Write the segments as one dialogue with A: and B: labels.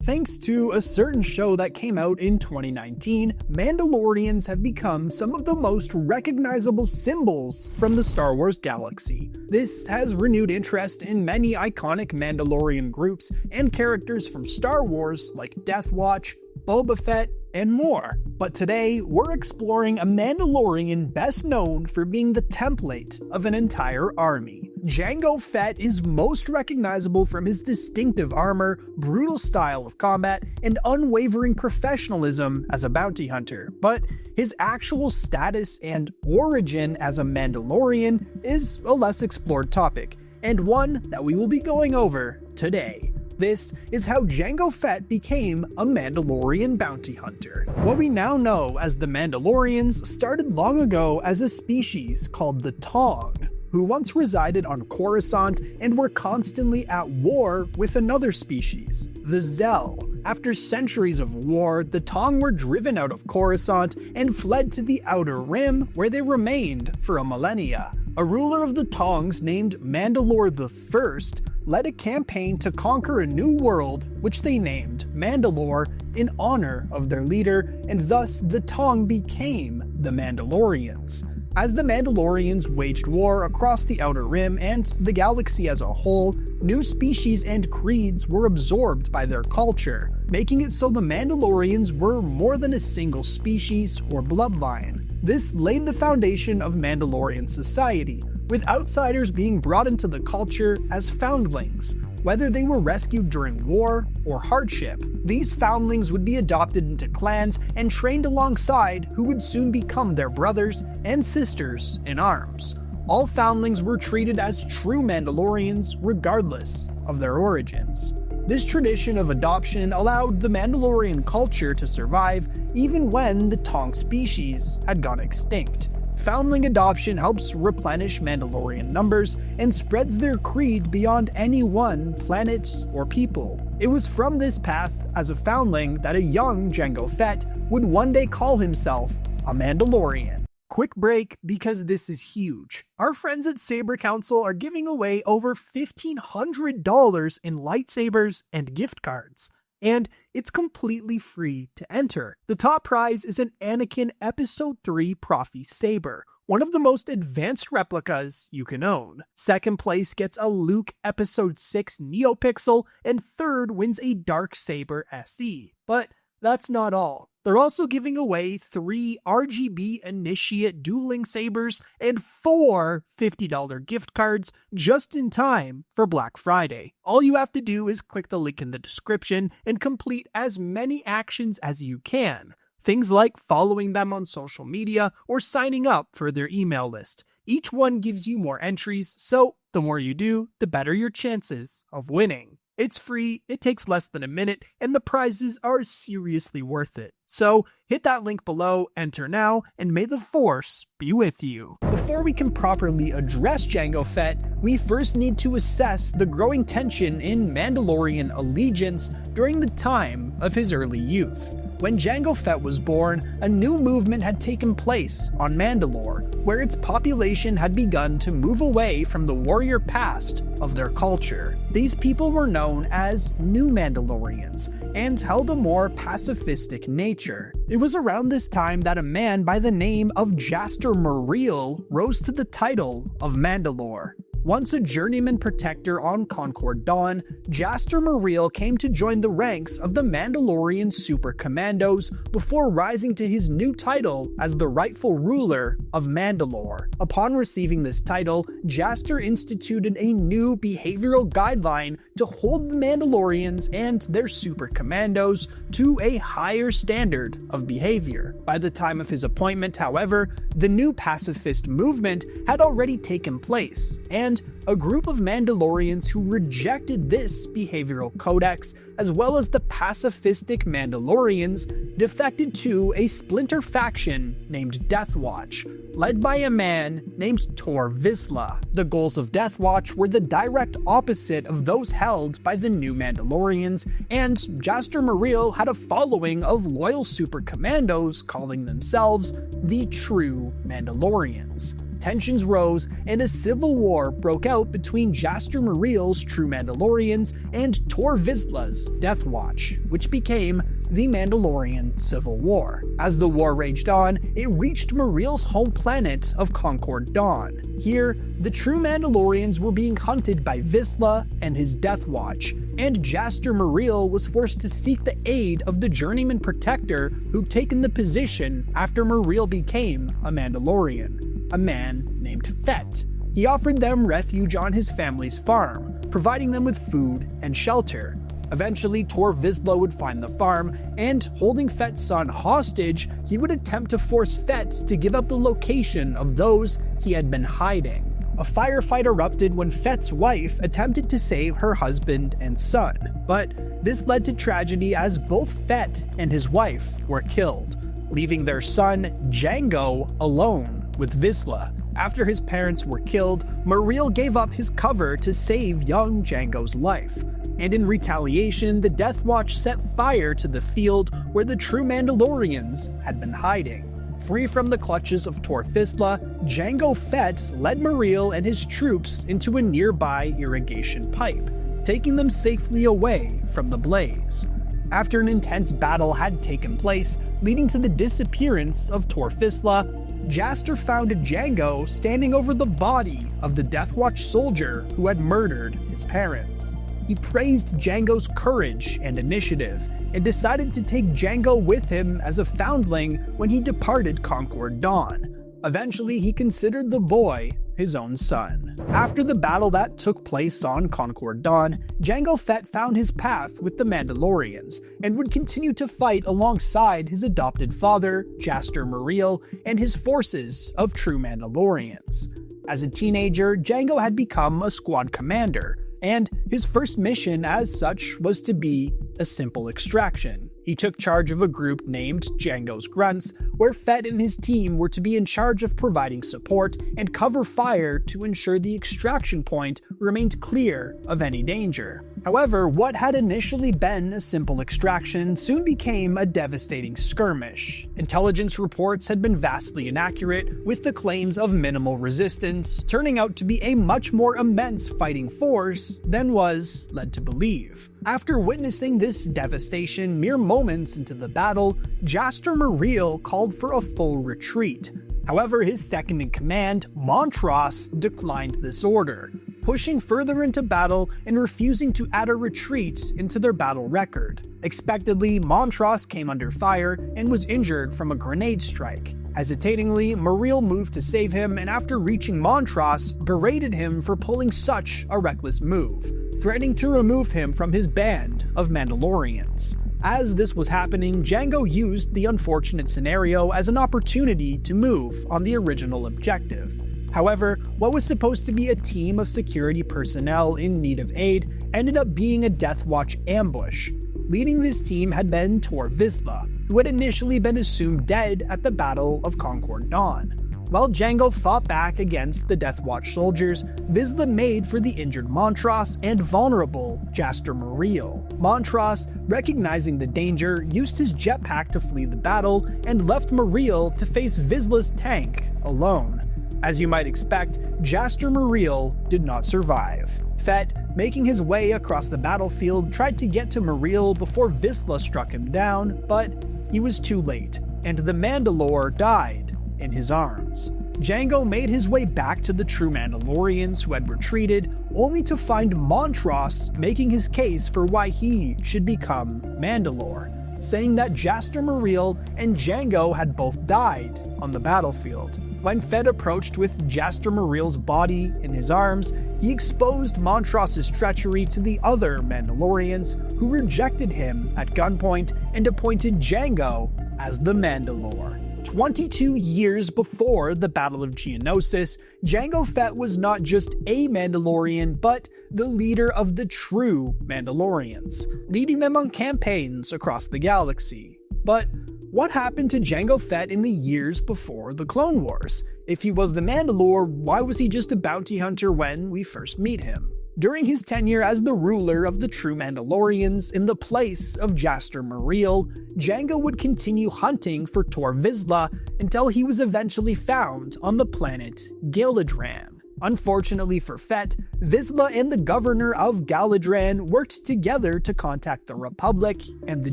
A: Thanks to a certain show that came out in 2019, Mandalorians have become some of the most recognizable symbols from the Star Wars galaxy. This has renewed interest in many iconic Mandalorian groups and characters from Star Wars like Death Watch, Boba Fett, and more. But today, we're exploring a Mandalorian best known for being the template of an entire army. Jango Fett is most recognizable from his distinctive armor, brutal style of combat, and unwavering professionalism as a bounty hunter. But his actual status and origin as a Mandalorian is a less explored topic, and one that we will be going over today. This is how Jango Fett became a Mandalorian bounty hunter. What we now know as the Mandalorians started long ago as a species called the Tong, who once resided on Coruscant and were constantly at war with another species, the Zell. After centuries of war, the Tong were driven out of Coruscant and fled to the Outer Rim, where they remained for a millennia. A ruler of the Tongs named Mandalore the First led a campaign to conquer a new world, which they named Mandalore in honor of their leader, and thus the Tong became the Mandalorians. As the Mandalorians waged war across the Outer Rim and the galaxy as a whole, new species and creeds were absorbed by their culture, making it so the Mandalorians were more than a single species or bloodline. This laid the foundation of Mandalorian society, with outsiders being brought into the culture as foundlings. Whether they were rescued during war or hardship, these foundlings would be adopted into clans and trained alongside who would soon become their brothers and sisters in arms. All foundlings were treated as true Mandalorians regardless of their origins. This tradition of adoption allowed the Mandalorian culture to survive even when the Tong species had gone extinct. Foundling adoption helps replenish Mandalorian numbers and spreads their creed beyond any one planet or people. It was from this path as a foundling that a young Jango Fett would one day call himself a Mandalorian. Quick break because this is huge. Our friends at Saber Council are giving away over $1,500 in lightsabers and gift cards. And it's completely free to enter. The top prize is an Anakin Episode 3 Prophy Saber, one of the most advanced replicas you can own. Second place gets a Luke Episode 6 Neopixel, and third wins a Darksaber SE. But that's not all. They're also giving away 3 RGB Initiate Dueling Sabers and 4 $50 gift cards just in time for Black Friday. All you have to do is click the link in the description and complete as many actions as you can. Things like following them on social media or signing up for their email list. Each one gives you more entries, so the more you do, the better your chances of winning. It's free, it takes less than a minute, and the prizes are seriously worth it. So hit that link below, enter now, and may the Force be with you. Before we can properly address Jango Fett, we first need to assess the growing tension in Mandalorian allegiance during the time of his early youth. When Jango Fett was born, a new movement had taken place on Mandalore, where its population had begun to move away from the warrior past of their culture. These people were known as New Mandalorians, and held a more pacifistic nature. It was around this time that a man by the name of Jaster Muriel rose to the title of Mandalore. Once a journeyman protector on Concord Dawn, Jaster Muriel came to join the ranks of the Mandalorian Super Commandos before rising to his new title as the rightful ruler of Mandalore. Upon receiving this title, Jaster instituted a new behavioral guideline to hold the Mandalorians and their Super Commandos to a higher standard of behavior. By the time of his appointment, however, the new pacifist movement had already taken place, and a group of Mandalorians who rejected this behavioral codex, as well as the pacifistic Mandalorians, defected to a splinter faction named Death Watch, led by a man named Tor Vizsla. The goals of Death Watch were the direct opposite of those held by the new Mandalorians, and Jaster Muriel had a following of loyal super commandos calling themselves the true Mandalorians. tensions rose and a civil war broke out between Jaster Muriel's true Mandalorians and Tor Vizsla's Death Watch, which became the Mandalorian Civil War. As the war raged on, it reached Muriel's home planet of Concord Dawn. Here, the true Mandalorians were being hunted by Vizsla and his Death Watch, and Jaster Muriel was forced to seek the aid of the Journeyman Protector who'd taken the position after Muriel became a Mandalorian, a man named Fett. He offered them refuge on his family's farm, providing them with food and shelter. Eventually, Tor Vizsla would find the farm, and holding Fett's son hostage, he would attempt to force Fett to give up the location of those he had been hiding. A firefight erupted when Fett's wife attempted to save her husband and son, but this led to tragedy as both Fett and his wife were killed, leaving their son, Jango, alone with Vizsla. After his parents were killed, Muriel gave up his cover to save young Jango's life. And in retaliation, the Death Watch set fire to the field where the true Mandalorians had been hiding. Free from the clutches of Tor Vizsla, Jango Fett led Muriel and his troops into a nearby irrigation pipe, taking them safely away from the blaze. After an intense battle had taken place, leading to the disappearance of Tor Vizsla, Jaster found Jango standing over the body of the Death Watch soldier who had murdered his parents. He praised Jango's courage and initiative, and decided to take Jango with him as a foundling when he departed Concord Dawn. Eventually, he considered the boy his own son. After the battle that took place on Concord Dawn, Jango Fett found his path with the Mandalorians, and would continue to fight alongside his adopted father, Jaster Muriel, and his forces of true Mandalorians. As a teenager, Jango had become a squad commander, and his first mission as such was to be a simple extraction. He took charge of a group named Jango's Grunts, where Fett and his team were to be in charge of providing support and cover fire to ensure the extraction point remained clear of any danger. However, what had initially been a simple extraction soon became a devastating skirmish. Intelligence reports had been vastly inaccurate, with the claims of minimal resistance turning out to be a much more immense fighting force than was led to believe. After witnessing this devastation mere moments into the battle, Jaster Muriel called for a full retreat. However, his second-in-command, Montross, declined this order, pushing further into battle and refusing to add a retreat into their battle record. Expectedly, Montross came under fire and was injured from a grenade strike. Hesitatingly, Muriel moved to save him, and after reaching Montross, berated him for pulling such a reckless move, threatening to remove him from his band of Mandalorians. As this was happening, Jango used the unfortunate scenario as an opportunity to move on the original objective. However, what was supposed to be a team of security personnel in need of aid ended up being a Death Watch ambush. Leading this team had been Tor Vizsla, who had initially been assumed dead at the Battle of Concord Dawn. While Jango fought back against the Death Watch soldiers, Vizsla made for the injured Montross and vulnerable Jaster Muriel. Montross, recognizing the danger, used his jetpack to flee the battle and left Muriel to face Vizsla's tank alone. As you might expect, Jaster Muriel did not survive. Fett, making his way across the battlefield, tried to get to Muriel before Vizsla struck him down, but he was too late, and the Mandalore died in his arms. Jango made his way back to the true Mandalorians who had retreated, only to find Montross making his case for why he should become Mandalore, saying that Jaster Muriel and Jango had both died on the battlefield. When Fett approached with Jaster Muriel's body in his arms, he exposed Montross's treachery to the other Mandalorians, who rejected him at gunpoint and appointed Jango as the Mandalore. 22 years before the Battle of Geonosis, Jango Fett was not just a Mandalorian, but the leader of the true Mandalorians, leading them on campaigns across the galaxy. But what happened to Jango Fett in the years before the Clone Wars? If he was the Mandalore, why was he just a bounty hunter when we first meet him? During his tenure as the ruler of the true Mandalorians in the place of Jaster Muriel, Jango would continue hunting for Tor Vizsla until he was eventually found on the planet Galadran. Unfortunately for Fett, Vizsla and the governor of Galadran worked together to contact the Republic and the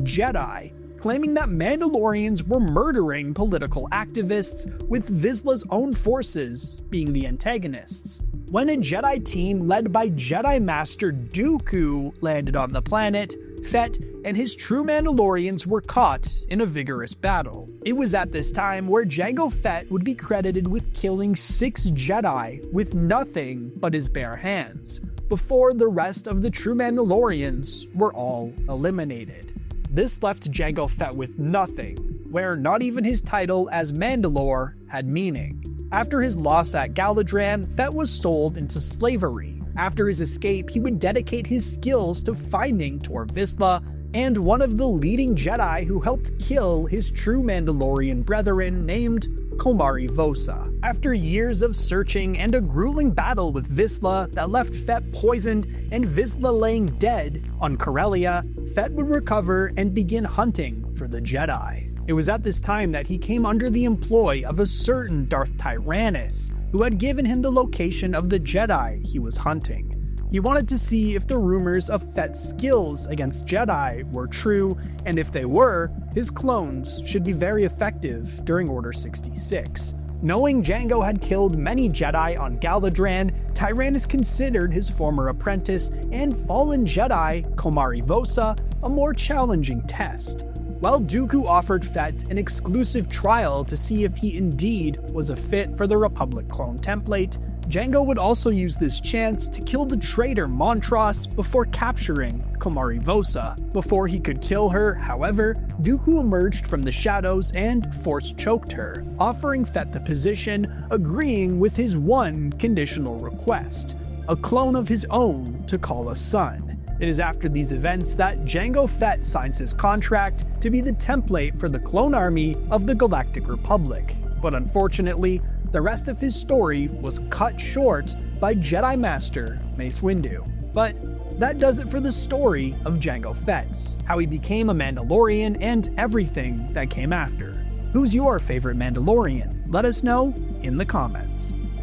A: Jedi, claiming that Mandalorians were murdering political activists, with Vizsla's own forces being the antagonists. When a Jedi team led by Jedi Master Dooku landed on the planet, Fett and his true Mandalorians were caught in a vigorous battle. It was at this time where Jango Fett would be credited with killing 6 Jedi with nothing but his bare hands, before the rest of the true Mandalorians were all eliminated. This left Jango Fett with nothing, where not even his title as Mandalore had meaning. After his loss at Galadran, Fett was sold into slavery. After his escape, he would dedicate his skills to finding Tor Vizsla and one of the leading Jedi who helped kill his true Mandalorian brethren named Komari Vosa. After years of searching and a grueling battle with Vizsla that left Fett poisoned and Vizsla laying dead on Corellia, Fett would recover and begin hunting for the Jedi. It was at this time that he came under the employ of a certain Darth Tyrannus, who had given him the location of the Jedi he was hunting. He wanted to see if the rumors of Fett's skills against Jedi were true, and if they were, his clones should be very effective during Order 66. Knowing Jango had killed many Jedi on Galadran, Tyrannus considered his former apprentice and fallen Jedi, Komari Vosa, a more challenging test. While Dooku offered Fett an exclusive trial to see if he indeed was a fit for the Republic clone template, Jango would also use this chance to kill the traitor Montross before capturing Komari Vosa. Before he could kill her, however, Dooku emerged from the shadows and force-choked her, offering Fett the position, agreeing with his one conditional request: a clone of his own to call a son. It is after these events that Jango Fett signs his contract to be the template for the clone army of the Galactic Republic. But unfortunately, the rest of his story was cut short by Jedi Master Mace Windu. But that does it for the story of Jango Fett, how he became a Mandalorian and everything that came after. Who's your favorite Mandalorian? Let us know in the comments.